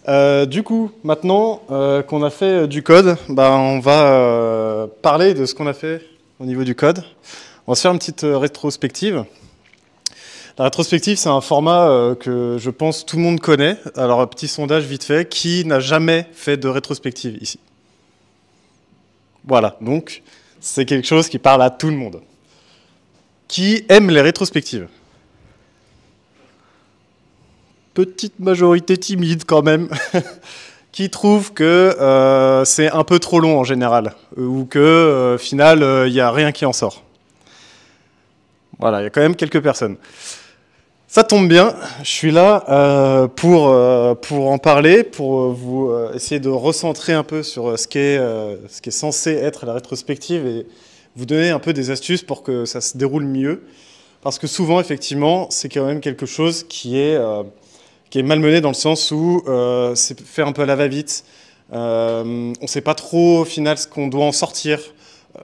Du coup, maintenant qu'on a fait du code, bah, on va parler de ce qu'on a fait au niveau du code. On va se faire une petite rétrospective. La rétrospective, c'est un format que je pense tout le monde connaît. Alors, un petit sondage vite fait. Qui n'a jamais fait de rétrospective ici? Voilà, donc c'est quelque chose qui parle à tout le monde. Qui aime les rétrospectives? Petite majorité timide quand même. Qui trouve que c'est un peu trop long en général, ou que, au final, il n'y a rien qui en sort. Voilà, il y a quand même quelques personnes. Ça tombe bien, je suis là pour en parler, pour vous essayer de recentrer un peu sur ce qui est censé être la rétrospective et vous donner un peu des astuces pour que ça se déroule mieux. Parce que souvent, effectivement, c'est quand même quelque chose qui est malmené dans le sens où c'est fait un peu à la va-vite. On ne sait pas trop au final ce qu'on doit en sortir.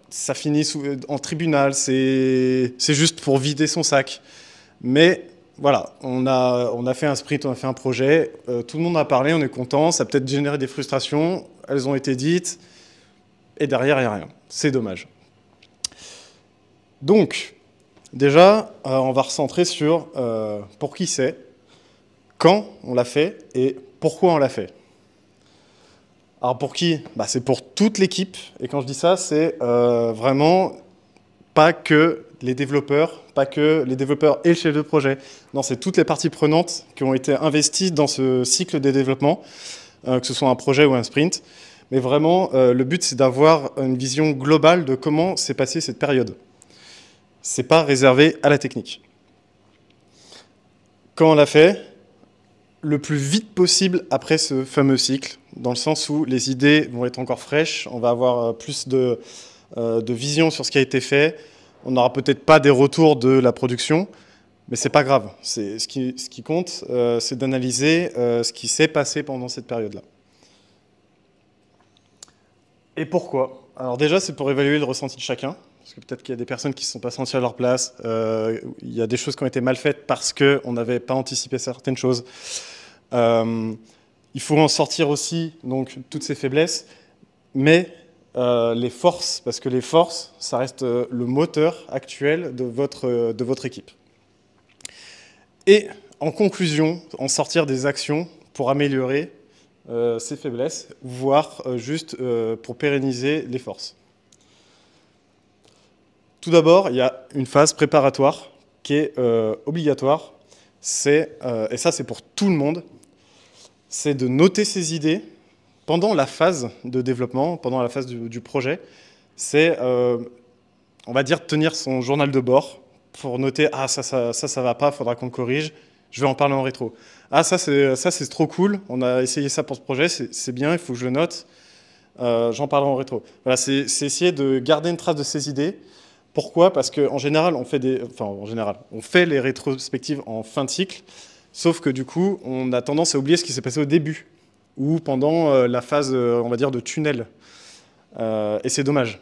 Ça finit en tribunal, c'est juste pour vider son sac. Mais voilà, on a fait un sprint, on a fait un projet, tout le monde a parlé, on est content, ça a peut-être généré des frustrations, elles ont été dites, et derrière, il n'y a rien. C'est dommage. Donc, déjà, on va recentrer sur pour qui c'est, quand on l'a fait et pourquoi on l'a fait. Alors pour qui? C'est pour toute l'équipe, et quand je dis ça, c'est vraiment pas que les développeurs, pas que les développeurs et le chef de projet. Non, c'est toutes les parties prenantes qui ont été investies dans ce cycle des développements, que ce soit un projet ou un sprint. Mais vraiment, le but, c'est d'avoir une vision globale de comment s'est passée cette période. C'est pas réservé à la technique. Quand on l'a fait, le plus vite possible après ce fameux cycle, dans le sens où les idées vont être encore fraîches, on va avoir plus de vision sur ce qui a été fait. On n'aura peut-être pas des retours de la production, mais c'est pas grave. Ce qui compte, c'est d'analyser ce qui s'est passé pendant cette période-là. Et pourquoi? Alors déjà, c'est pour évaluer le ressenti de chacun, parce que peut-être qu'il y a des personnes qui ne se sont pas senties à leur place, il y a des choses qui ont été mal faites parce qu'on n'avait pas anticipé certaines choses. Il faut en sortir aussi donc, toutes ces faiblesses, mais les forces, parce que les forces, ça reste le moteur actuel de votre équipe. Et en conclusion, en sortir des actions pour améliorer ces faiblesses, voire juste pour pérenniser les forces. Tout d'abord, il y a une phase préparatoire qui est obligatoire, et ça c'est pour tout le monde, c'est de noter ses idées pendant la phase de développement, pendant la phase du projet. C'est, on va dire, tenir son journal de bord pour noter « Ah, ça va pas, faudra qu'on corrige, je vais en parler en rétro. Ah, ça c'est trop cool, on a essayé ça pour ce projet, c'est bien, il faut que je le note, j'en parlerai en rétro. » Voilà, c'est essayer de garder une trace de ses idées. Pourquoi? Parce qu'en général, on fait les rétrospectives en fin de cycle, sauf que du coup, on a tendance à oublier ce qui s'est passé au début, ou pendant la phase, on va dire, de tunnel. Et c'est dommage.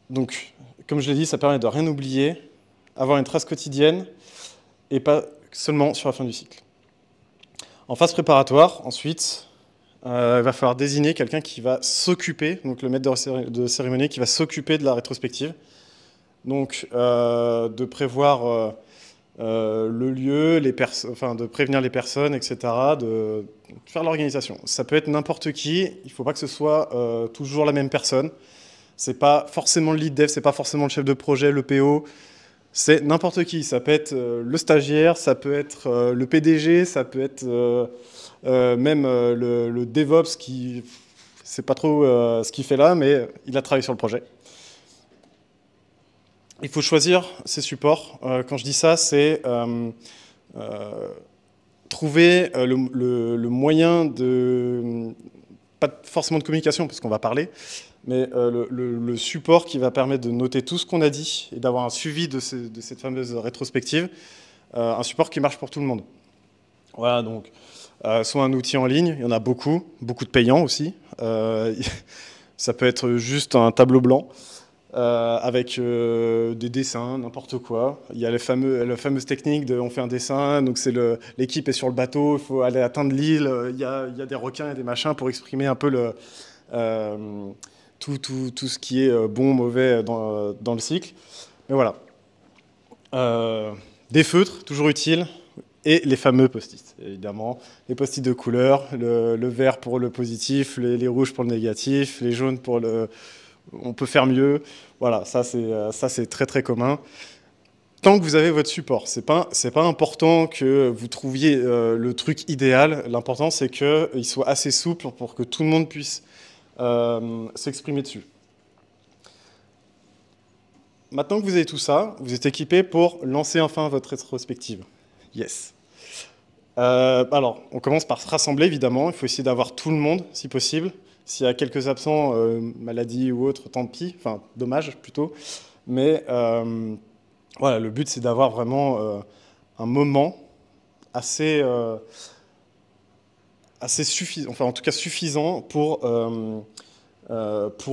Donc, comme je l'ai dit, ça permet de rien oublier, avoir une trace quotidienne, et pas seulement sur la fin du cycle. En phase préparatoire, ensuite, il va falloir désigner quelqu'un qui va s'occuper, donc le maître de cérémonie, qui va s'occuper de la rétrospective. Donc, de prévoir le lieu, de prévenir les personnes, etc., de faire l'organisation. Ça peut être n'importe qui, il ne faut pas que ce soit toujours la même personne. C'est pas forcément le lead dev, c'est pas forcément le chef de projet, le PO, c'est n'importe qui. Ça peut être le stagiaire, ça peut être le PDG, ça peut être même le DevOps qui, c'est pas trop ce qu'il fait là, mais il a travaillé sur le projet. Il faut choisir ses supports. Quand je dis ça, c'est trouver le moyen de, pas forcément de communication, parce qu'on va parler, mais le support qui va permettre de noter tout ce qu'on a dit et d'avoir un suivi de cette fameuse rétrospective, un support qui marche pour tout le monde. Voilà, donc, soit un outil en ligne, il y en a beaucoup de payants aussi. Ça peut être juste un tableau blanc. avec des dessins, n'importe quoi. Il y a la fameuse technique de on fait un dessin, donc l'équipe est sur le bateau, il faut aller atteindre l'île, il y a des requins et des machins pour exprimer un peu tout ce qui est bon, mauvais dans le cycle. Mais voilà. Des feutres, toujours utiles, et les fameux post-it, évidemment. Les post-it de couleur, le vert pour le positif, les rouges pour le négatif, les jaunes pour le... On peut faire mieux. Voilà, ça c'est très très commun. Tant que vous avez votre support, c'est pas important que vous trouviez le truc idéal. L'important c'est qu'il soit assez souple pour que tout le monde puisse s'exprimer dessus. Maintenant que vous avez tout ça, vous êtes équipé pour lancer enfin votre rétrospective. Yes. Alors, on commence par se rassembler, évidemment. Il faut essayer d'avoir tout le monde, si possible. S'il y a quelques absents, maladie ou autre, tant pis. Enfin, dommage, plutôt. Mais voilà, le but, c'est d'avoir vraiment un moment assez suffisant, enfin, en tout cas suffisant pour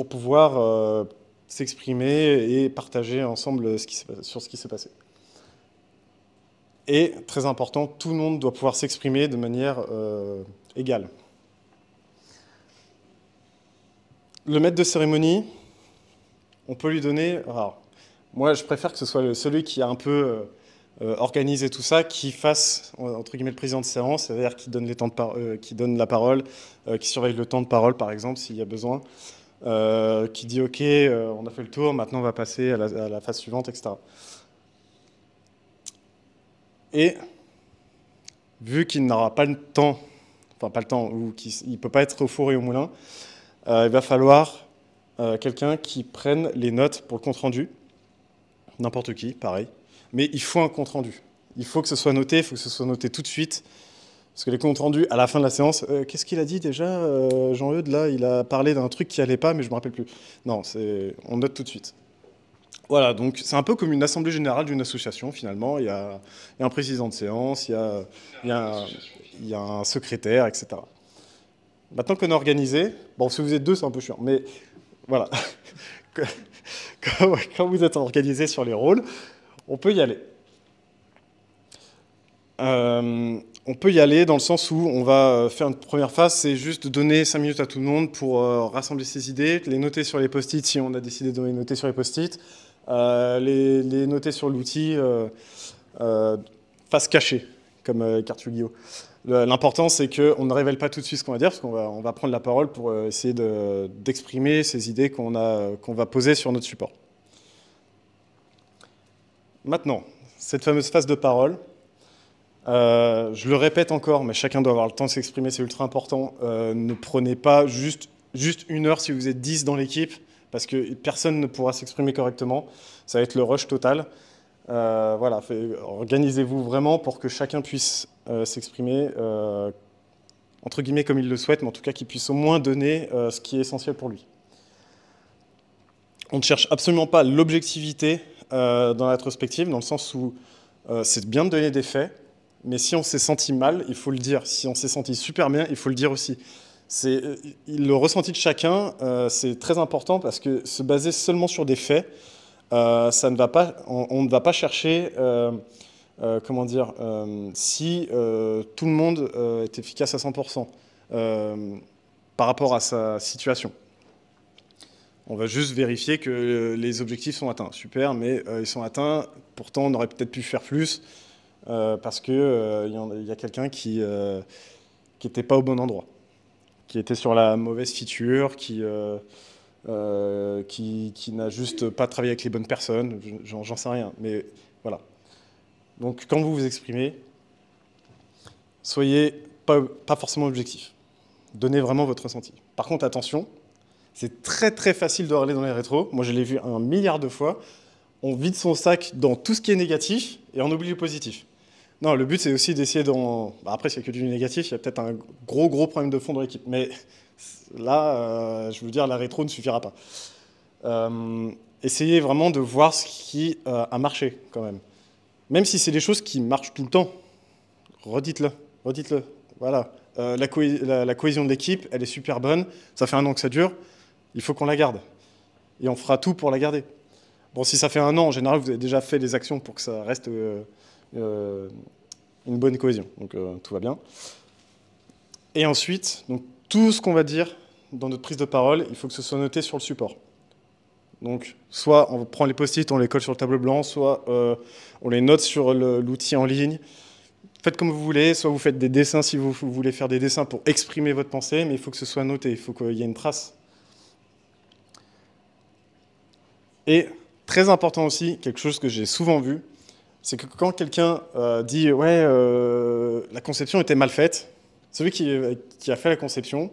pouvoir s'exprimer et partager ensemble sur ce qui s'est passé. Et, très important, tout le monde doit pouvoir s'exprimer de manière égale. Le maître de cérémonie, on peut lui donner... Alors, moi, je préfère que ce soit celui qui a un peu organisé tout ça, qui fasse, entre guillemets, le président de séance, c'est-à-dire qui donne, qui donne la parole, qui surveille le temps de parole, par exemple, s'il y a besoin, qui dit « Ok, on a fait le tour, maintenant on va passer à la phase suivante, etc. » Et vu qu'il n'aura pas le temps, enfin pas le temps, ou qu'il ne peut pas être au four et au moulin, il va falloir quelqu'un qui prenne les notes pour le compte-rendu. N'importe qui, pareil. Mais il faut un compte-rendu. Il faut que ce soit noté, il faut que ce soit noté tout de suite. Parce que les comptes-rendus, à la fin de la séance, qu'est-ce qu'il a dit déjà, Jean-Eudes, là, il a parlé d'un truc qui n'allait pas, mais je ne me rappelle plus. Non, on note tout de suite. Voilà, donc c'est un peu comme une assemblée générale d'une association, finalement. Il y a un président de séance, il y a un secrétaire, etc. Maintenant qu'on est organisé, bon, si vous êtes deux, c'est un peu chiant, mais voilà. Quand vous êtes organisé sur les rôles, on peut y aller. On peut y aller dans le sens où on va faire une première phase, c'est juste de donner 5 minutes à tout le monde pour rassembler ses idées, les noter sur les post-it si on a décidé de les noter sur les post-it, les noter sur l'outil face cachée, comme carte Yu-Gi-Oh! L'important, c'est qu'on ne révèle pas tout de suite ce qu'on va dire, parce qu'on va prendre la parole pour essayer d'exprimer ces idées qu'on va poser sur notre support. Maintenant, cette fameuse phase de parole, je le répète encore, mais chacun doit avoir le temps de s'exprimer, c'est ultra important. Ne prenez pas juste 1 heure si vous êtes 10 dans l'équipe, parce que personne ne pourra s'exprimer correctement. Ça va être le rush total. Voilà, organisez-vous vraiment pour que chacun puisse s'exprimer, entre guillemets, comme il le souhaite, mais en tout cas qu'il puisse au moins donner ce qui est essentiel pour lui. On ne cherche absolument pas l'objectivité dans la rétrospective, dans le sens où c'est bien de donner des faits, mais si on s'est senti mal, il faut le dire. Si on s'est senti super bien, il faut le dire aussi. Le ressenti de chacun, c'est très important parce que se baser seulement sur des faits, on ne va pas chercher, comment dire, si tout le monde est efficace à 100% par rapport à sa situation. On va juste vérifier que les objectifs sont atteints. Super, mais ils sont atteints. Pourtant, on aurait peut-être pu faire plus parce qu'il y a quelqu'un qui n'était pas au bon endroit, qui était sur la mauvaise feature, qui n'a juste pas travaillé avec les bonnes personnes. J'en sais rien, mais voilà. Donc, quand vous vous exprimez, soyez pas forcément objectif. Donnez vraiment votre ressenti. Par contre, attention, c'est très très facile de râler dans les rétros. Moi, je l'ai vu 1 milliard de fois. On vide son sac dans tout ce qui est négatif et on oublie le positif. Non, le but, c'est aussi d'essayer d'en... Après, s'il n'y a que du négatif, il y a peut-être un gros problème de fond dans l'équipe. Mais là, je veux dire, la rétro ne suffira pas. Essayez vraiment de voir ce qui a marché, quand même. Même si c'est des choses qui marchent tout le temps. Redites-le. Voilà. La cohésion de l'équipe, elle est super bonne. Ça fait 1 an que ça dure. Il faut qu'on la garde. et on fera tout pour la garder. Bon, si ça fait 1 an, en général, vous avez déjà fait des actions pour que ça reste une bonne cohésion, donc tout va bien. Et ensuite, donc, tout ce qu'on va dire dans notre prise de parole, il faut que ce soit noté sur le support. Donc, soit on prend les post-it, on les colle sur le tableau blanc, soit on les note sur l'outil en ligne. Faites comme vous voulez, soit vous faites des dessins si vous voulez faire des dessins pour exprimer votre pensée, mais il faut que ce soit noté, il faut qu'il y ait une trace. Et très important aussi, quelque chose que j'ai souvent vu, c'est que quand quelqu'un dit « ouais, la conception était mal faite », celui qui a fait la conception,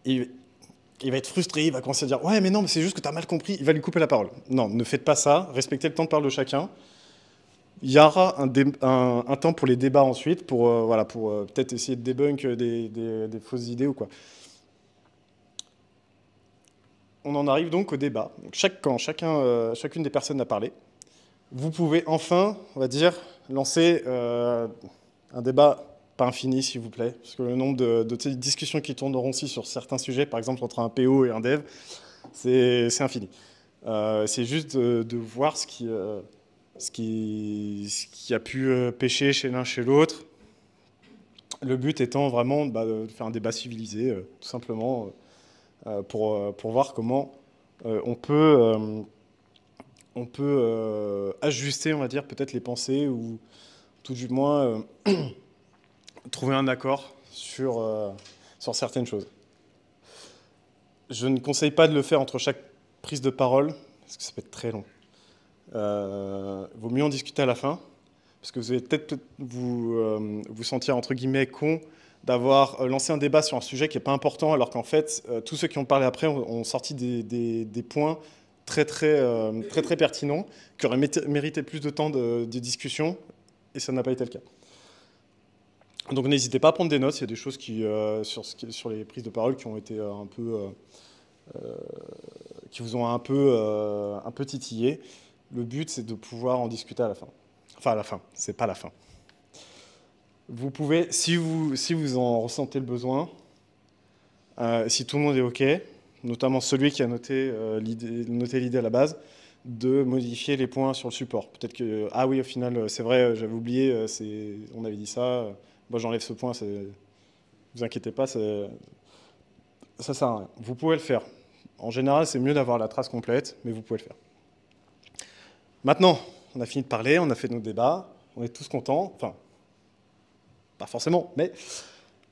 il va être frustré, il va commencer à dire « ouais, mais non, mais c'est juste que tu as mal compris », il va lui couper la parole. Non, ne faites pas ça, respectez le temps de parole de chacun. Il y aura un temps pour les débats ensuite, pour, pour peut-être essayer de débunk des fausses idées ou quoi. On en arrive donc au débat. Donc quand chacune des personnes a parlé, vous pouvez enfin, on va dire, lancer un débat pas infini, s'il vous plaît, parce que le nombre de discussions qui tourneront aussi sur certains sujets, par exemple entre un PO et un dev, c'est infini. C'est juste de voir ce qui a pu pêcher chez l'un, chez l'autre. Le but étant vraiment de faire un débat civilisé, tout simplement, pour voir comment on peut ajuster, on va dire, peut-être les pensées, ou tout du moins trouver un accord sur certaines choses. Je ne conseille pas de le faire entre chaque prise de parole, parce que ça peut être très long. Vaut mieux en discuter à la fin, parce que vous allez peut-être vous sentir, entre guillemets, con d'avoir lancé un débat sur un sujet qui n'est pas important, alors qu'en fait, tous ceux qui ont parlé après ont sorti des points très pertinents, qui auraient mérité plus de temps de discussion, et ça n'a pas été le cas. Donc n'hésitez pas à prendre des notes, il y a des choses sur les prises de parole qui ont été qui vous ont un peu titillé. Le but, c'est de pouvoir en discuter à la fin. Enfin, à la fin, c'est pas la fin. Vous pouvez, si vous en ressentez le besoin, si tout le monde est OK, notamment celui qui a noté l'idée à la base, de modifier les points sur le support. Peut-être que, ah oui, au final, c'est vrai, j'avais oublié, on avait dit ça, moi j'enlève ce point, vous inquiétez pas, ça sert à rien. Vous pouvez le faire. En général, c'est mieux d'avoir la trace complète, mais vous pouvez le faire. Maintenant, on a fini de parler, on a fait nos débats, on est tous contents, enfin, pas forcément, mais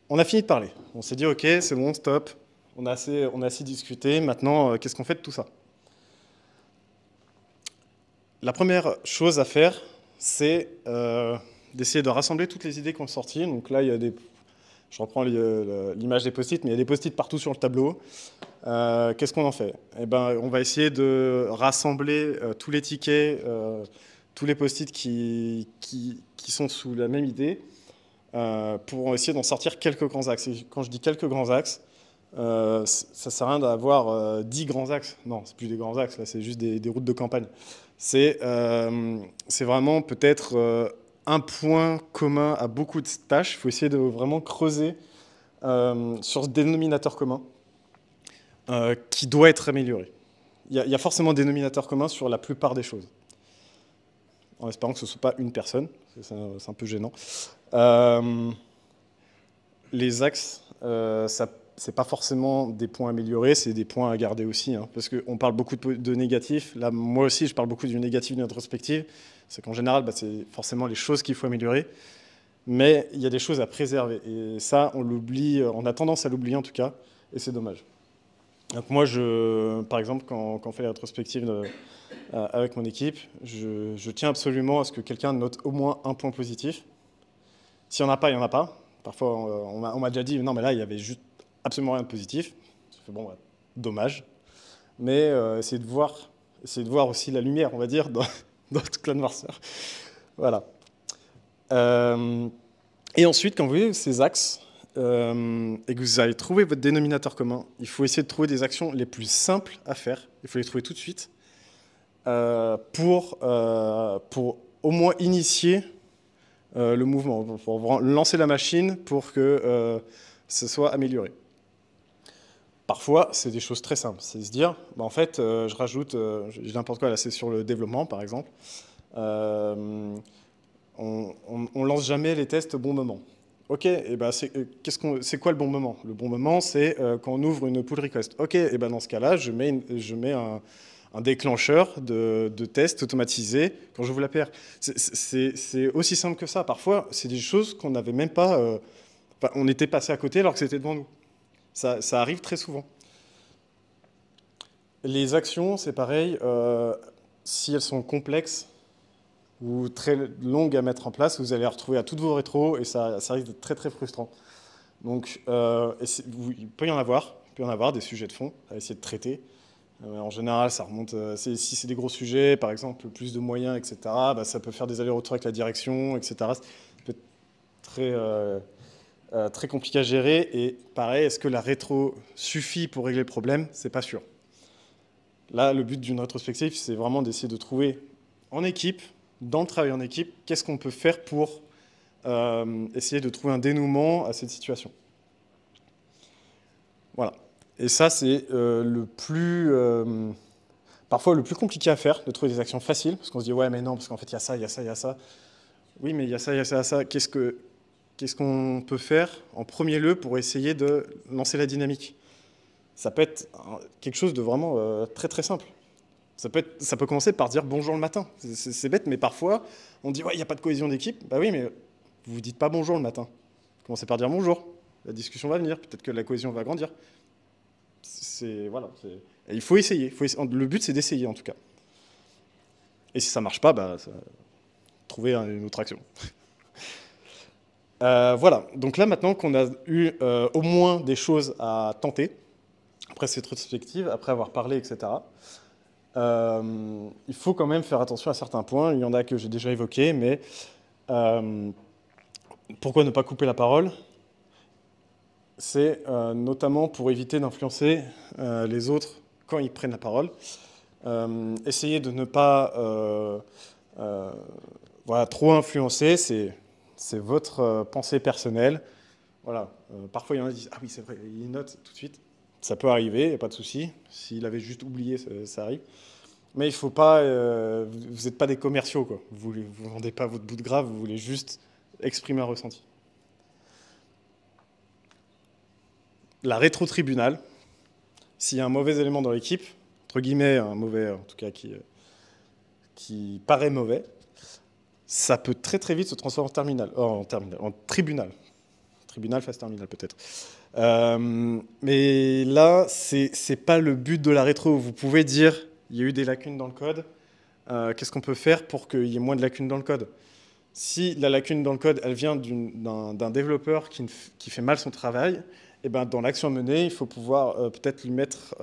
on a fini de parler. On s'est dit, OK, c'est bon, stop, on a assez discuté, maintenant, qu'est-ce qu'on fait de tout ça? La première chose à faire, c'est d'essayer de rassembler toutes les idées qu'on a sorties. Donc là, il y a je reprends l'image des post-it, mais il y a des post-it partout sur le tableau. Qu'est-ce qu'on en fait? Eh ben, on va essayer de rassembler tous les tickets, tous les post-it qui sont sous la même idée, pour essayer d'en sortir quelques grands axes. Et quand je dis quelques grands axes, ça ne sert à rien d'avoir 10 grands axes. Non, c'est plus des grands axes, là, c'est juste des routes de campagne. C'est vraiment peut-être un point commun à beaucoup de tâches. Il faut essayer de vraiment creuser sur ce dénominateur commun qui doit être amélioré. Il y a forcément un dénominateur commun sur la plupart des choses, en espérant que ce ne soit pas une personne, c'est un peu gênant. Les axes, c'est pas forcément des points améliorés, c'est des points à garder aussi, hein, parce qu'on parle beaucoup de négatifs. Là, moi aussi, je parle beaucoup du négatif, de l'introspective. C'est qu'en général, c'est forcément les choses qu'il faut améliorer, mais il y a des choses à préserver. Et ça, on l'oublie, on a tendance à l'oublier en tout cas, et c'est dommage. Donc moi, par exemple, quand on fait la rétrospective avec mon équipe, je tiens absolument à ce que quelqu'un note au moins un point positif. S'il n'y en a pas, il n'y en a pas. Parfois, on m'a déjà dit, non, mais là, il y avait juste absolument rien de positif. Je fais, bon, ouais, dommage. Mais essayez de voir aussi la lumière, on va dire, dans toute la noirceur. Voilà. Et ensuite, quand vous voyez ces axes, et que vous avez trouvé votre dénominateur commun, il faut essayer de trouver des actions les plus simples à faire. Il faut les trouver tout de suite pour au moins initier le mouvement, pour lancer la machine pour que ce soit amélioré. Parfois, c'est des choses très simples. C'est se dire, bah, en fait, je rajoute, je dis n'importe quoi, là c'est sur le développement par exemple, euh, on lance jamais les tests au bon moment. Ok, et ben c'est quoi le bon moment? Le bon moment, c'est quand on ouvre une pull request. Ok, et ben dans ce cas-là, je mets un déclencheur de test automatisé quand j'ouvre l'APR. C'est aussi simple que ça. Parfois, c'est des choses qu'on n'avait même pas. Enfin, on était passé à côté alors que c'était devant nous. Ça arrive très souvent. Les actions, c'est pareil. Si elles sont complexes ou très longues à mettre en place, vous allez les retrouver à toutes vos rétros et ça risque d'être très très frustrant. Donc, il peut y en avoir. Il peut y en avoir des sujets de fond à essayer de traiter. En général, ça remonte. Si c'est des gros sujets, par exemple, plus de moyens, etc., bah, ça peut faire des allers-retours avec la direction, etc. Ça peut être très compliqué à gérer. Et pareil, est-ce que la rétro suffit pour régler le problème? C'est pas sûr. Là, le but d'une rétrospective, c'est vraiment d'essayer de trouver en équipe, dans le travail en équipe, qu'est-ce qu'on peut faire pour essayer de trouver un dénouement à cette situation. Voilà. Et ça, c'est parfois le plus compliqué à faire, de trouver des actions faciles, parce qu'on se dit, ouais, mais non, parce qu'en fait, il y a ça, il y a ça, il y a ça. Oui, mais il y a ça, il y a ça, il y a ça. Qu'est-ce qu'on peut faire en premier lieu pour essayer de lancer la dynamique? Ça peut être quelque chose de vraiment très très simple. Ça peut commencer par dire bonjour le matin. C'est bête, mais parfois, on dit, ouais, il n'y a pas de cohésion d'équipe. Bah oui, mais vous ne dites pas bonjour le matin. Commencez par dire bonjour. La discussion va venir, peut-être que la cohésion va grandir. Voilà. Et il faut essayer. Le but, c'est d'essayer, en tout cas. Et si ça ne marche pas, bah, trouver une autre action. Voilà. Donc là, maintenant qu'on a eu au moins des choses à tenter, après cette rétrospective, après avoir parlé, etc., il faut quand même faire attention à certains points. Il y en a que j'ai déjà évoqués, mais pourquoi ne pas couper la parole? C'est notamment pour éviter d'influencer les autres quand ils prennent la parole. Essayez de ne pas voilà, trop influencer, c'est votre pensée personnelle. Voilà. Parfois, il y en a qui disent « Ah oui, c'est vrai, il note tout de suite ». Ça peut arriver, il n'y a pas de souci. S'il avait juste oublié, ça arrive. Mais il faut pas, vous n'êtes pas des commerciaux, quoi. Vous ne vendez pas votre bout de gras, vous voulez juste exprimer un ressenti. La rétro-tribunal, s'il y a un mauvais élément dans l'équipe, entre guillemets, un mauvais, en tout cas, qui paraît mauvais, ça peut très très vite se transformer en tribunal. Tribunal face terminal peut-être. Mais là, c'est pas le but de la rétro. Vous pouvez dire, il y a eu des lacunes dans le code, qu'est-ce qu'on peut faire pour qu'il y ait moins de lacunes dans le code? Si la lacune dans le code, elle vient d'un développeur qui fait mal son travail, et ben dans l'action menée, il faut pouvoir peut-être lui mettre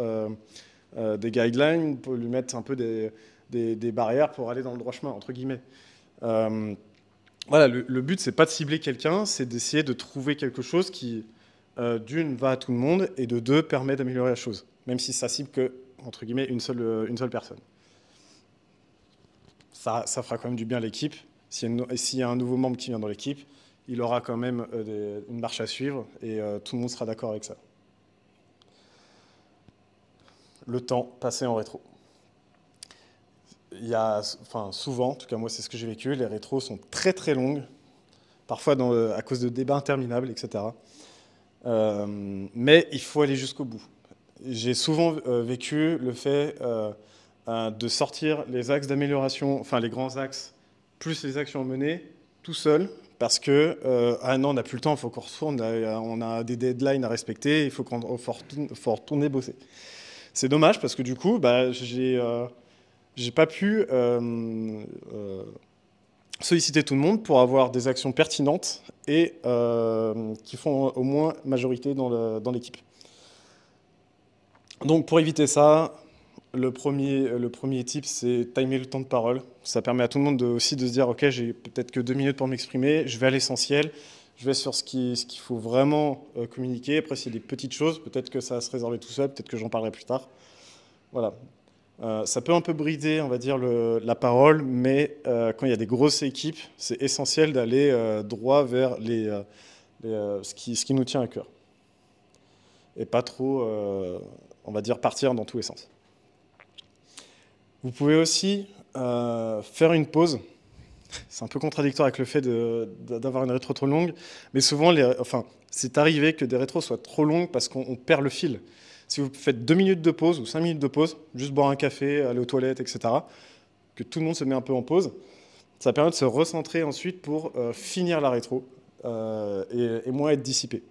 des guidelines, pour lui mettre un peu des barrières pour aller dans le droit chemin, entre guillemets. Voilà, le but, c'est pas de cibler quelqu'un, c'est d'essayer de trouver quelque chose qui, d'une, va à tout le monde, et de deux, permet d'améliorer la chose, même si ça cible que, entre guillemets, une seule personne. Ça fera quand même du bien à l'équipe. S'il y a un nouveau membre qui vient dans l'équipe, il aura quand même une marche à suivre, et tout le monde sera d'accord avec ça. Le temps passé en rétro. Souvent, en tout cas moi c'est ce que j'ai vécu, les rétros sont très très longues, parfois à cause de débats interminables, etc. Mais il faut aller jusqu'au bout. J'ai souvent vécu le fait de sortir les axes d'amélioration, enfin les grands axes, plus les actions menées, tout seul, parce que ah non, on n'a plus le temps, il faut qu'on retourne, on a des deadlines à respecter, il faut faut retourner bosser. C'est dommage parce que du coup, bah, j'ai pas pu solliciter tout le monde pour avoir des actions pertinentes et qui font au moins majorité dans l'équipe. Donc pour éviter ça, le premier tip, c'est timer le temps de parole. Ça permet à tout le monde aussi de se dire, ok, j'ai peut-être que 2 minutes pour m'exprimer, je vais à l'essentiel, je vais sur ce qu'il faut vraiment communiquer. Après, s'il y a des petites choses, peut-être que ça va se résorber tout seul, peut-être que j'en parlerai plus tard. Voilà. Ça peut un peu brider, on va dire, la parole, mais quand il y a des grosses équipes, c'est essentiel d'aller droit vers ce qui nous tient à cœur. et pas trop, on va dire, partir dans tous les sens. Vous pouvez aussi faire une pause. C'est un peu contradictoire avec le fait d'avoir une rétro trop longue, mais souvent, c'est arrivé que des rétros soient trop longues parce qu'on perd le fil. Si vous faites 2 minutes de pause ou 5 minutes de pause, juste boire un café, aller aux toilettes, etc., que tout le monde se met un peu en pause, ça permet de se recentrer ensuite pour finir la rétro et moins être dissipé.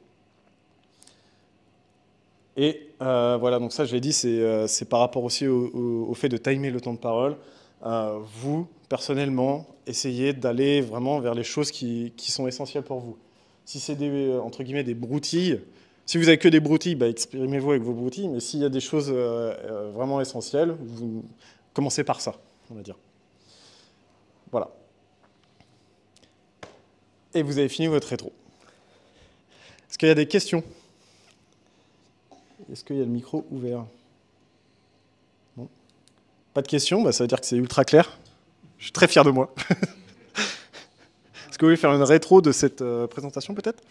Et voilà, donc ça, je l'ai dit, c'est par rapport aussi au fait de timer le temps de parole. Vous, personnellement, essayez d'aller vraiment vers les choses qui sont essentielles pour vous. Si c'est entre guillemets des broutilles, si vous n'avez que des broutilles, bah, exprimez-vous avec vos broutilles, mais s'il y a des choses vraiment essentielles, vous commencez par ça, on va dire. Voilà. Et vous avez fini votre rétro. Est-ce qu'il y a des questions? Est-ce qu'il y a le micro ouvert? Non. Pas de questions, bah, ça veut dire que c'est ultra clair. Je suis très fier de moi. Est-ce que vous voulez faire une rétro de cette présentation peut-être?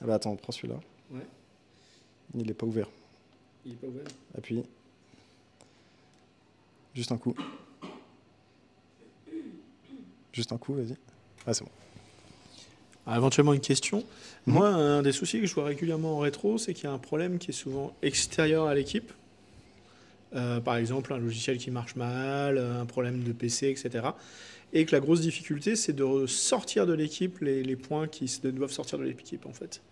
Ah bah attends, on prend celui-là. Ouais. Il n'est pas ouvert. Il n'est pas ouvert. Appuie. Juste un coup. Juste un coup, vas-y. Ah, c'est bon. Alors, éventuellement une question. Moi, un des soucis que je vois régulièrement en rétro, c'est qu'il y a un problème qui est souvent extérieur à l'équipe. Par exemple, un logiciel qui marche mal, un problème de PC, etc. Et que la grosse difficulté, c'est de sortir de l'équipe les points qui doivent sortir de l'équipe, en fait.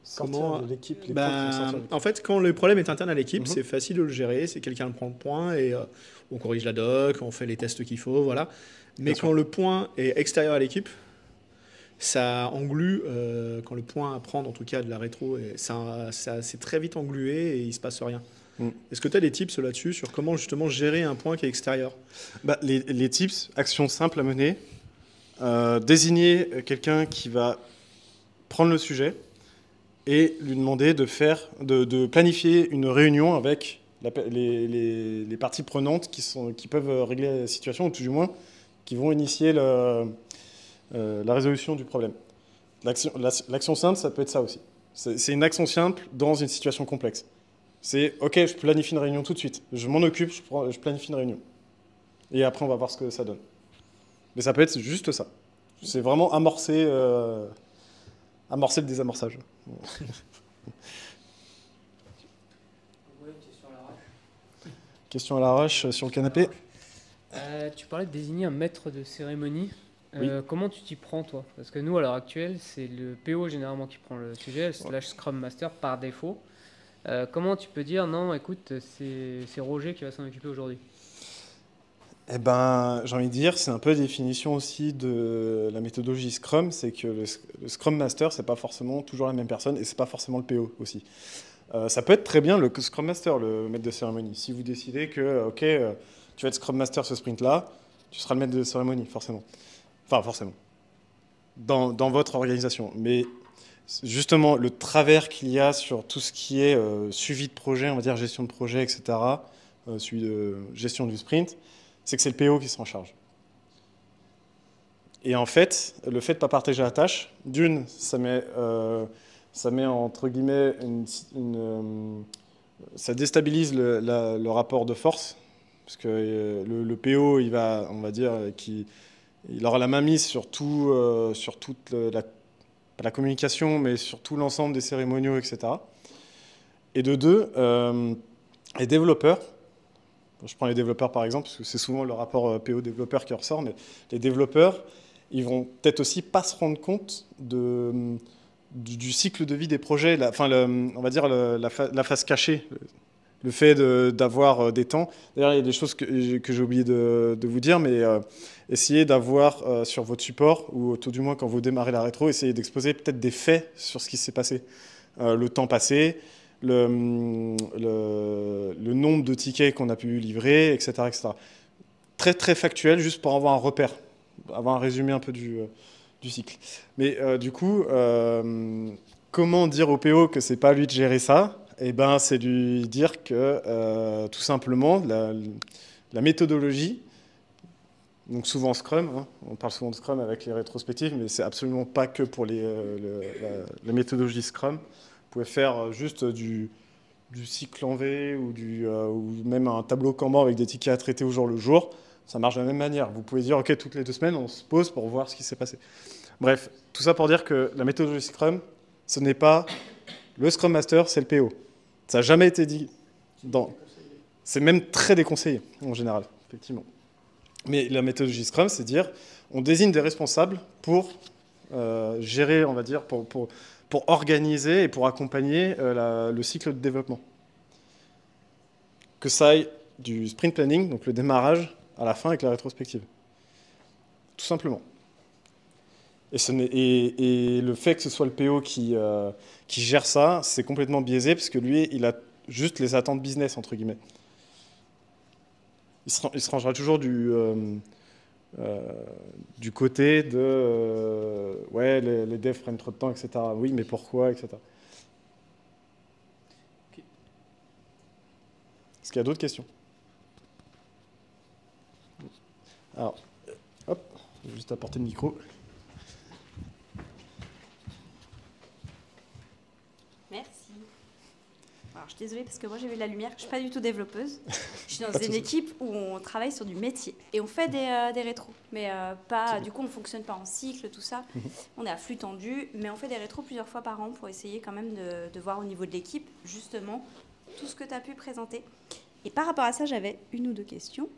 Sortir de l'équipe, les points qui vont sortir de l'équipe. En fait, quand le problème est interne à l'équipe, c'est facile de le gérer. C'est quelqu'un prend le point et on corrige la doc, on fait les tests qu'il faut, voilà. Mais quand le point est extérieur à l'équipe, ça englue, quand le point à prendre, en tout cas de la rétro, ça c'est très vite englué et il ne se passe rien. Est-ce que tu as des tips là-dessus sur comment justement gérer un point qui est extérieur? Bah, les tips, actions simples à mener, désigner quelqu'un qui va prendre le sujet et lui demander de planifier une réunion avec les parties prenantes qui peuvent régler la situation, ou tout du moins qui vont initier la résolution du problème. L'action simple, ça peut être ça aussi. C'est une action simple dans une situation complexe. C'est « Ok, je planifie une réunion tout de suite. Je m'en occupe, je planifie une réunion. Et après, on va voir ce que ça donne. » Mais ça peut être juste ça. C'est vraiment amorcer le désamorçage. Question à l'arrache sur le canapé. Tu parlais de désigner un maître de cérémonie. Oui. Comment tu t'y prends, toi? Parce que nous, à l'heure actuelle, c'est le PO généralement qui prend le sujet, / Scrum Master par défaut. Comment tu peux dire, non, écoute, c'est Roger qui va s'en occuper aujourd'hui? Eh ben, j'ai envie de dire, c'est un peu la définition aussi de la méthodologie Scrum, c'est que le Scrum Master, c'est pas forcément toujours la même personne, et c'est pas forcément le PO aussi. Ça peut être très bien le Scrum Master, le maître de cérémonie. Si vous décidez que, ok, tu vas être Scrum Master ce sprint-là, tu seras le maître de cérémonie, forcément. Enfin, forcément. Dans votre organisation. Mais justement, le travers qu'il y a sur tout ce qui est suivi de projet, on va dire gestion de projet, etc., suivi de gestion du sprint, c'est que c'est le PO qui s'en charge. Et en fait, le fait de ne pas partager la tâche, d'une, ça met entre guillemets, ça déstabilise le rapport de force, parce que le PO, il va, on va dire, il aura la main mise sur toute pas la communication, mais sur tout l'ensemble des cérémoniaux, etc. Et de deux, les développeurs, je prends les développeurs par exemple, parce que c'est souvent le rapport PO-développeur qui ressort, mais les développeurs, ils vont peut-être aussi pas se rendre compte du cycle de vie des projets, on va dire la phase cachée, le fait d'avoir des temps. D'ailleurs, il y a des choses que j'ai oublié de vous dire, mais essayez d'avoir sur votre support, ou tout du moins quand vous démarrez la rétro, essayez d'exposer peut-être des faits sur ce qui s'est passé. Le temps passé, le nombre de tickets qu'on a pu livrer, etc., etc. Très, très factuel, juste pour avoir un repère, avoir un résumé un peu du cycle. Mais du coup, comment dire au PO que c'est pas à lui de gérer ça? Eh ben, c'est lui dire que tout simplement, la méthodologie, donc souvent Scrum, hein, on parle souvent de Scrum avec les rétrospectives, mais c'est absolument pas que pour la méthodologie Scrum. Vous pouvez faire juste du cycle en V ou même un tableau Kanban avec des tickets à traiter au jour le jour. Ça marche de la même manière. Vous pouvez dire, OK, toutes les 2 semaines, on se pose pour voir ce qui s'est passé. Bref, tout ça pour dire que la méthodologie Scrum, ce n'est pas le Scrum Master, c'est le PO. Ça n'a jamais été dit. C'est même très déconseillé, en général, effectivement. Mais la méthodologie Scrum, c'est dire, on désigne des responsables pour gérer, on va dire, pour organiser et pour accompagner le cycle de développement. Que ça aille du sprint planning, donc le démarrage, à la fin avec la rétrospective. Tout simplement. Et le fait que ce soit le PO qui gère ça, c'est complètement biaisé, parce que lui, il a juste les attentes business, entre guillemets. Il se rangera toujours du côté de ouais, les devs prennent trop de temps, etc. Oui, mais pourquoi, etc. Okay. Est-ce qu'il y a d'autres questions? Alors, hop, je vais juste apporter le micro. Merci. Alors, je suis désolée parce que moi j'ai vu la lumière, je ne suis pas du tout développeuse. Je suis dans une équipe où on travaille sur du métier et on fait des rétros. Mais pas, du coup, on ne fonctionne pas en cycle, tout ça. On est à flux tendu, mais on fait des rétros plusieurs fois par an pour essayer quand même de voir au niveau de l'équipe, justement, tout ce que tu as pu présenter. Et par rapport à ça, j'avais 1 ou 2 questions.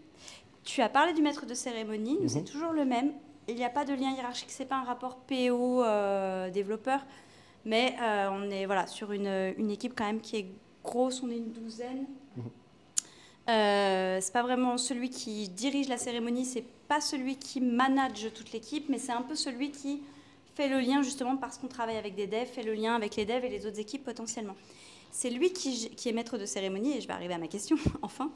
Tu as parlé du maître de cérémonie, c'est toujours le même. Il n'y a pas de lien hiérarchique, ce n'est pas un rapport PO-développeur, mais on est voilà, sur une équipe quand même qui est grosse, on est une 12aine. C'est pas vraiment celui qui dirige la cérémonie, c'est pas celui qui manage toute l'équipe, mais c'est un peu celui qui fait le lien justement parce qu'on travaille avec des devs, fait le lien avec les devs et les autres équipes potentiellement. C'est lui qui est maître de cérémonie, et je vais arriver à ma question, enfin.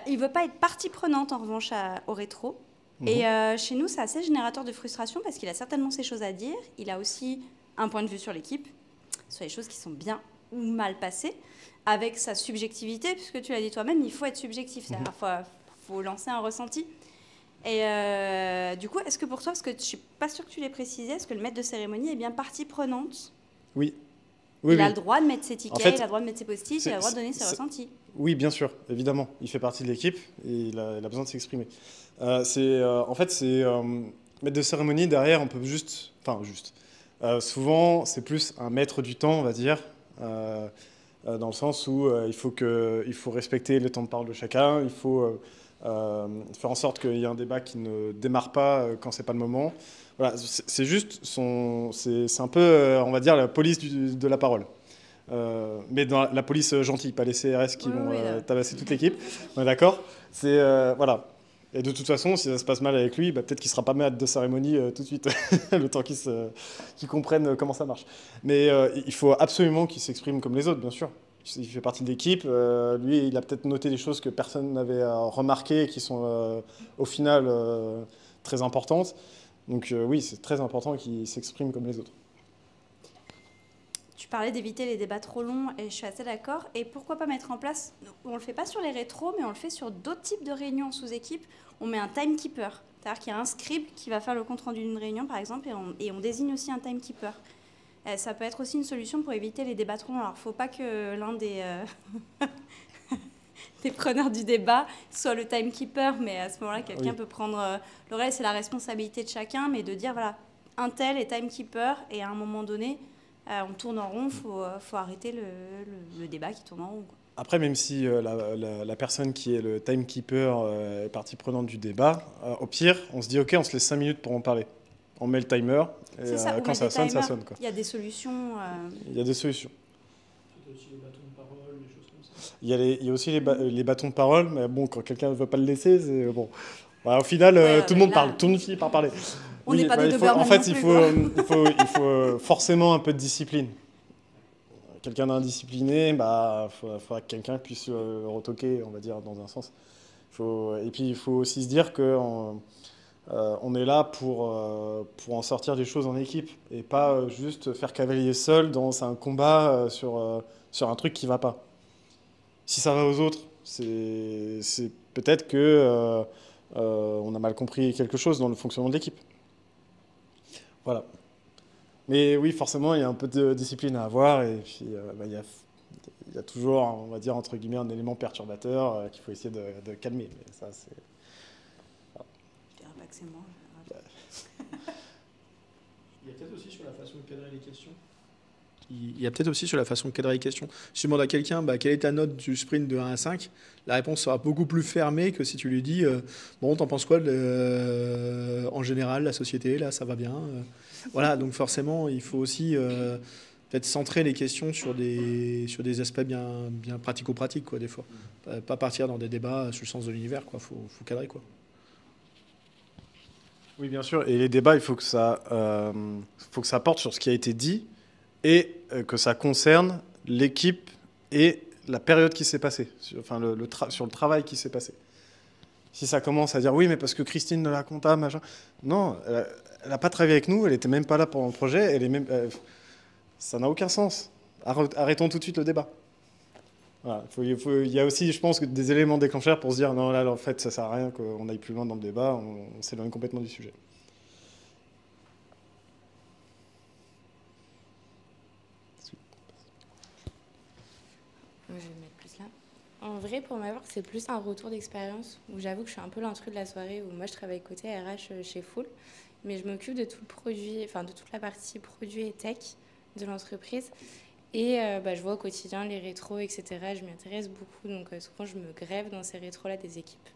Il ne veut pas être partie prenante, en revanche, au rétro. Et chez nous, c'est assez générateur de frustration, parce qu'il a certainement ses choses à dire. Il a aussi un point de vue sur l'équipe, sur les choses qui sont bien ou mal passées, avec sa subjectivité, puisque tu l'as dit toi-même, il faut être subjectif. C'est-à-dire faut lancer un ressenti. Et du coup, est-ce que pour toi, parce que je ne suis pas sûre que tu l'aies précisé, est-ce que le maître de cérémonie est bien partie prenante? Oui. Il a le droit de mettre ses tickets, il a le droit de mettre ses post-it, il a le droit de donner ses ressentis. Oui, bien sûr, évidemment. Il fait partie de l'équipe et il a besoin de s'exprimer. En fait, c'est maître de cérémonie, derrière, on peut juste... Enfin, juste. Souvent, c'est plus un maître du temps, on va dire, dans le sens où il faut respecter le temps de parole de chacun, il faut faire en sorte qu'il y ait un débat qui ne démarre pas quand c'est pas le moment. Voilà, c'est juste c'est un peu, on va dire, la police de la parole. Mais dans la police gentille, pas les CRS qui vont tabasser toute l'équipe. On est d'accord? Voilà. Et de toute façon, si ça se passe mal avec lui, peut-être qu'il ne sera pas maître de cérémonie tout de suite, le temps qu'il comprenne comment ça marche. Mais il faut absolument qu'il s'exprime comme les autres, bien sûr. Il fait partie de l'équipe. Lui, il a peut-être noté des choses que personne n'avait remarquées et qui sont au final très importantes. Donc oui, c'est très important qu'il s'exprime comme les autres. Tu parlais d'éviter les débats trop longs et je suis assez d'accord. Et pourquoi pas mettre en place, on ne le fait pas sur les rétros, mais on le fait sur d'autres types de réunions sous équipe. On met un timekeeper, c'est-à-dire qu'il y a un scribe qui va faire le compte-rendu d'une réunion, par exemple, et on désigne aussi un timekeeper. Ça peut être aussi une solution pour éviter les débats trop longs. Alors, il ne faut pas que l'un des preneurs du débat soit le timekeeper, mais à ce moment-là, quelqu'un peut prendre le reste, c'est la responsabilité de chacun, mais de dire, voilà, un tel est timekeeper, et à un moment donné, on tourne en rond, il faut arrêter le débat qui tourne en rond, quoi. Après, même si la personne qui est le timekeeper est partie prenante du débat, au pire, on se dit, OK, on se laisse 5 minutes pour en parler. On met le timer, et quand ça sonne, ça sonne. Quoi. Il y a des solutions. Il y a des solutions. Il y a aussi les bâtons de parole, des choses comme ça. Il y a aussi les bâtons de parole, mais bon, quand quelqu'un ne veut pas le laisser, c'est bon. Voilà, au final, tout le monde parle, tout le monde finit par parler. On n'est pas des Doberman. En fait, il faut forcément un peu de discipline. Quelqu'un d'indiscipliné, faudra que quelqu'un puisse le retoquer, on va dire, dans un sens. Et puis, il faut aussi se dire qu'on est là pour en sortir des choses en équipe et pas juste faire cavalier seul dans un combat sur un truc qui ne va pas. Si ça va aux autres, c'est peut-être que on a mal compris quelque chose dans le fonctionnement de l'équipe. Voilà. Mais oui, forcément, il y a un peu de discipline à avoir. Et puis, il y a toujours, on va dire, entre guillemets, un élément perturbateur qu'il faut essayer de calmer. Mais ça, c'est... Je dirais pas que c'est moi. Il y a peut-être aussi sur la façon de cadrer les questions. Il y a peut-être aussi sur la façon de cadrer les questions. Si tu demandes à quelqu'un quelle est ta note du sprint de 1 à 5, la réponse sera beaucoup plus fermée que si tu lui dis bon, t'en penses quoi en général, la société, là, ça va bien. Voilà, donc forcément, il faut aussi peut-être centrer les questions sur des aspects bien pratico-pratiques, quoi, des fois. Pas partir dans des débats sur le sens de l'univers, quoi. Faut cadrer, quoi. Oui, bien sûr. Et les débats, il faut que ça porte sur ce qui a été dit et que ça concerne l'équipe et la période qui s'est passée, enfin sur le travail qui s'est passé. Si ça commence à dire oui, mais parce que Christine de la compta, machin. Non, elle n'a pas travaillé avec nous, elle n'était même pas là pendant le projet, ça n'a aucun sens. Arrêtons tout de suite le débat. Voilà. Il y a aussi, je pense, des éléments déclencheurs pour se dire non, là, en fait, ça ne sert à rien qu'on aille plus loin dans le débat, on s'éloigne complètement du sujet. Je vais me mettre plus là. En vrai, pour ma part, c'est plus un retour d'expérience où j'avoue que je suis un peu l'intrus de la soirée où moi je travaille côté RH chez Full, mais je m'occupe de tout le produit, enfin de toute la partie produit et tech de l'entreprise. Et je vois au quotidien les rétros, etc. Je m'y intéresse beaucoup, donc souvent je me grève dans ces rétros-là des équipes.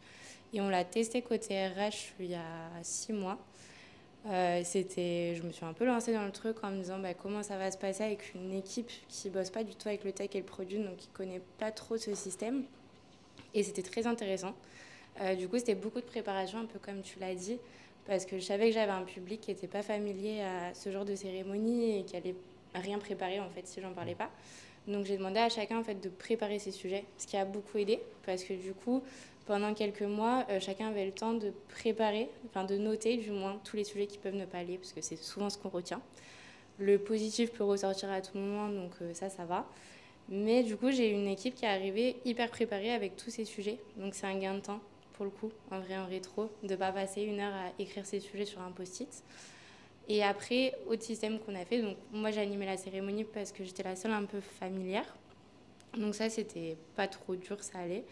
Et on l'a testé côté RH il y a 6 mois. Je me suis un peu lancée dans le truc en me disant comment ça va se passer avec une équipe qui bosse pas du tout avec le tech et le produit, donc qui connaît pas trop ce système. Et c'était très intéressant. Du coup, c'était beaucoup de préparation, un peu comme tu l'as dit, parce que je savais que j'avais un public qui n'était pas familier à ce genre de cérémonie et qui allait rien préparer en fait si j'en parlais pas. Donc j'ai demandé à chacun en fait de préparer ses sujets, ce qui a beaucoup aidé parce que du coup pendant quelques mois chacun avait le temps de préparer, enfin de noter du moins tous les sujets qui peuvent ne pas aller parce que c'est souvent ce qu'on retient. Le positif peut ressortir à tout moment, donc ça va. Mais du coup j'ai une équipe qui est arrivée hyper préparée avec tous ces sujets, donc c'est un gain de temps pour le coup en vrai en rétro de pas passer 1 heure à écrire ces sujets sur un post-it. Et après, autre système qu'on a fait, donc moi j'ai animé la cérémonie parce que j'étais la seule un peu familière. Donc ça, c'était pas trop dur, ça allait.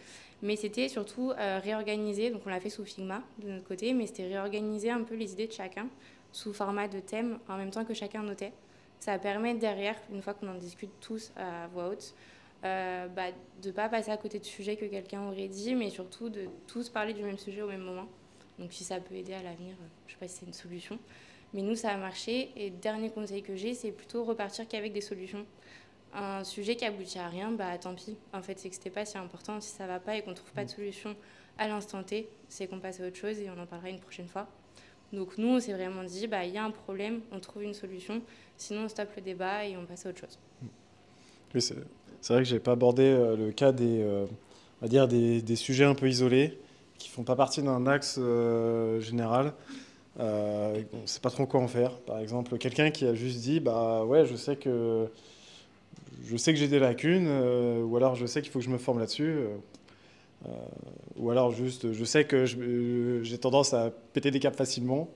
Mais c'était surtout réorganiser, donc on l'a fait sous Figma de notre côté, mais c'était réorganiser un peu les idées de chacun sous format de thème en même temps que chacun notait. Ça permet derrière, une fois qu'on en discute tous à voix haute, de ne pas passer à côté de sujets que quelqu'un aurait dit, mais surtout de tous parler du même sujet au même moment. Donc si ça peut aider à l'avenir, je ne sais pas si c'est une solution. Mais nous, ça a marché. Et dernier conseil que j'ai, c'est plutôt repartir qu'avec des solutions. Un sujet qui aboutit à rien, tant pis. En fait, c'est que c'était pas si important. Si ça va pas et qu'on trouve pas de solution à l'instant T, c'est qu'on passe à autre chose et on en parlera une prochaine fois. Donc nous, on s'est vraiment dit, il y a un problème, on trouve une solution. Sinon, on stoppe le débat et on passe à autre chose. Oui, c'est vrai que j'ai pas abordé le cas on va dire des sujets un peu isolés qui font pas partie d'un axe général. On ne sait pas trop quoi en faire. Par exemple, quelqu'un qui a juste dit ouais, je sais que j'ai des lacunes, ou alors je sais qu'il faut que je me forme là-dessus, ou alors juste je sais que j'ai tendance à péter des câbles facilement.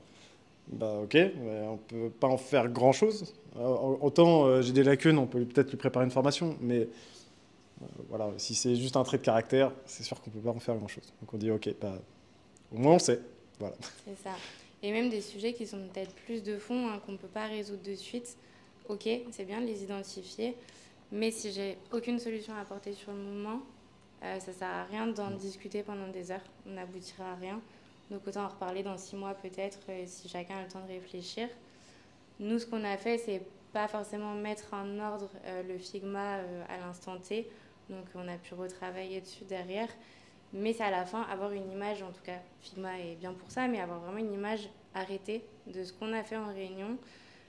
Ok, on peut pas en faire grand-chose. Autant j'ai des lacunes, on peut peut-être lui préparer une formation, mais voilà, si c'est juste un trait de caractère, c'est sûr qu'on peut pas en faire grand-chose. Donc on dit ok, au moins on le sait. Voilà. C'est ça. Et même des sujets qui sont peut-être plus de fond, qu'on ne peut pas résoudre de suite. Ok, c'est bien de les identifier, mais si j'ai aucune solution à apporter sur le moment, ça ne sert à rien d'en discuter pendant des heures. On n'aboutira à rien. Donc autant en reparler dans 6 mois peut-être, si chacun a le temps de réfléchir. Nous, ce qu'on a fait, c'est pas forcément mettre en ordre le Figma à l'instant T. Donc on a pu retravailler dessus derrière. Mais c'est à la fin avoir une image, en tout cas Figma est bien pour ça, mais avoir vraiment une image arrêtée de ce qu'on a fait en réunion,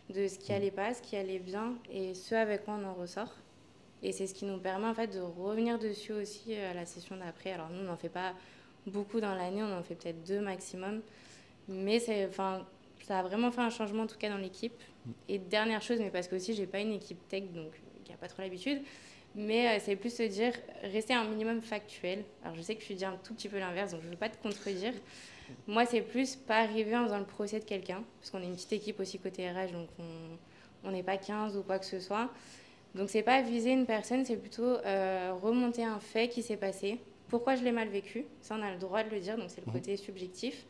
de ce qui allait pas, ce qui allait bien et ce avec quoi on en ressort. Et c'est ce qui nous permet en fait de revenir dessus aussi à la session d'après. Alors nous, on n'en fait pas beaucoup dans l'année, on en fait peut-être 2 maximum. Mais ça a vraiment fait un changement en tout cas dans l'équipe. Et dernière chose, mais parce que aussi j'ai pas une équipe tech, donc il n'y a pas trop l'habitude, mais c'est plus se dire, rester un minimum factuel. Alors je sais que je dis un tout petit peu l'inverse, donc je ne veux pas te contredire. Moi, c'est plus pas arriver en faisant le procès de quelqu'un, parce qu'on est une petite équipe aussi côté RH, donc on n'est pas 15 ou quoi que ce soit. Donc c'est pas viser une personne, c'est plutôt remonter un fait qui s'est passé. Pourquoi je l'ai mal vécu? Ça, on a le droit de le dire, donc c'est le côté subjectif,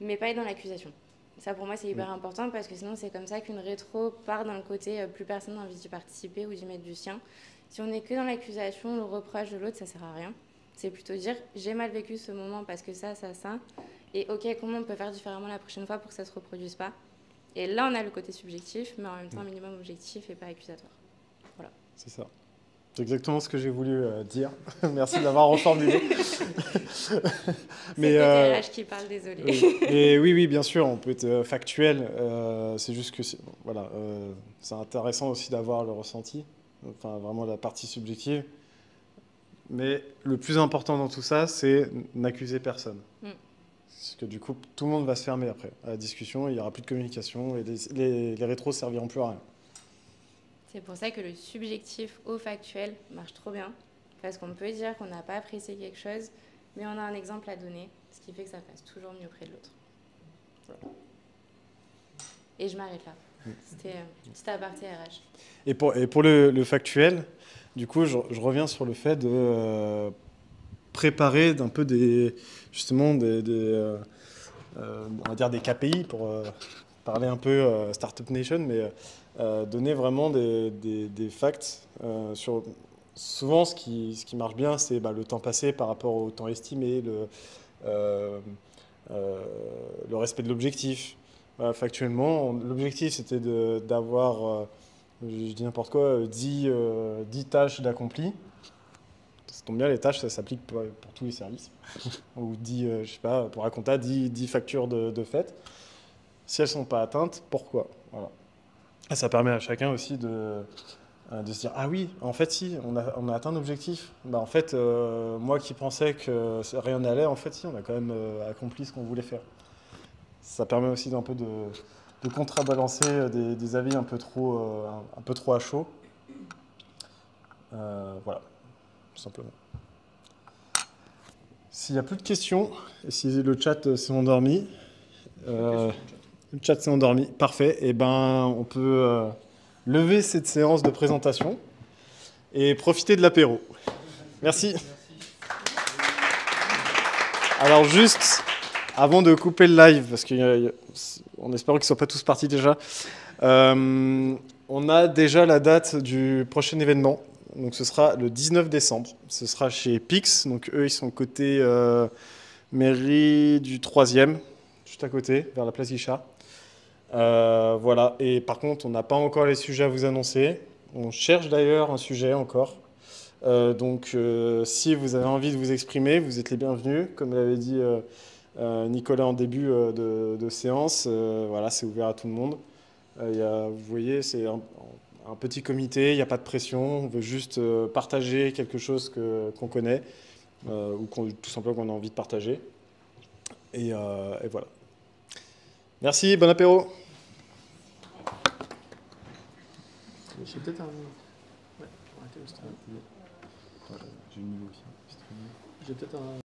mais pas être dans l'accusation. Ça, pour moi, c'est hyper important parce que sinon, c'est comme ça qu'une rétro part dans le côté plus personne n'a envie d'y participer ou d'y mettre du sien. Si on n'est que dans l'accusation, le reproche de l'autre, ça sert à rien. C'est plutôt dire j'ai mal vécu ce moment parce que ça. Et ok, comment on peut faire différemment la prochaine fois pour que ça ne se reproduise pas? Et là, on a le côté subjectif, mais en même temps, un minimum objectif et pas accusatoire. Voilà. C'est ça. C'est exactement ce que j'ai voulu dire. Merci de l'avoir reformulé. Mais c'est RH qui parle, désolé. Et oui, bien sûr, on peut être factuel. C'est juste que voilà, c'est intéressant aussi d'avoir le ressenti, enfin vraiment la partie subjective. Mais le plus important dans tout ça, c'est n'accuser personne. Parce que du coup, tout le monde va se fermer après à la discussion, il n'y aura plus de communication et les rétros ne serviront plus à rien. C'est pour ça que le subjectif au factuel marche trop bien, parce qu'on peut dire qu'on n'a pas apprécié quelque chose, mais on a un exemple à donner, ce qui fait que ça passe toujours mieux près de l'autre. Voilà. Et je m'arrête là. C'était un petit aparté RH. Et pour le factuel, du coup, je reviens sur le fait de préparer un peu justement on va dire des KPI pour parler un peu Startup Nation, mais donner vraiment des facts sur... Souvent, ce qui marche bien, c'est le temps passé par rapport au temps estimé, le respect de l'objectif. Voilà, factuellement, l'objectif, c'était d'avoir, je dis n'importe quoi, 10 tâches d'accomplies. Ça tombe bien, les tâches, ça s'applique pour tous les services. Ou 10, je sais pas, pour un compta, 10 factures de faites. Si elles ne sont pas atteintes, pourquoi? Voilà. Et ça permet à chacun aussi de se dire « Ah oui, en fait, si, on a atteint l'objectif. En fait, moi qui pensais que rien n'allait, en fait, si, on a quand même accompli ce qu'on voulait faire. » Ça permet aussi d'un peu de contrebalancer des avis un peu trop à chaud. Voilà, tout simplement. S'il n'y a plus de questions, et si le chat s'est endormi... Le chat s'est endormi, parfait. Et on peut lever cette séance de présentation et profiter de l'apéro. Merci. Alors juste, avant de couper le live, parce qu'on espère qu'ils ne sont pas tous partis déjà, on a déjà la date du prochain événement. Donc ce sera le 19 décembre. Ce sera chez Pix. Donc eux, ils sont côté mairie du 3e, juste à côté, vers la place Guichard. Voilà, et par contre, on n'a pas encore les sujets à vous annoncer. On cherche d'ailleurs un sujet encore. Donc, si vous avez envie de vous exprimer, vous êtes les bienvenus. Comme l'avait dit Nicolas en début de séance, voilà, c'est ouvert à tout le monde. Vous voyez, c'est un petit comité, il n'y a pas de pression. On veut juste partager quelque chose qu'on connaît ou tout simplement qu'on a envie de partager. Et voilà. Merci, bon apéro. J'ai peut-être un... Ouais, arrêtez le stream. J'ai peut-être un...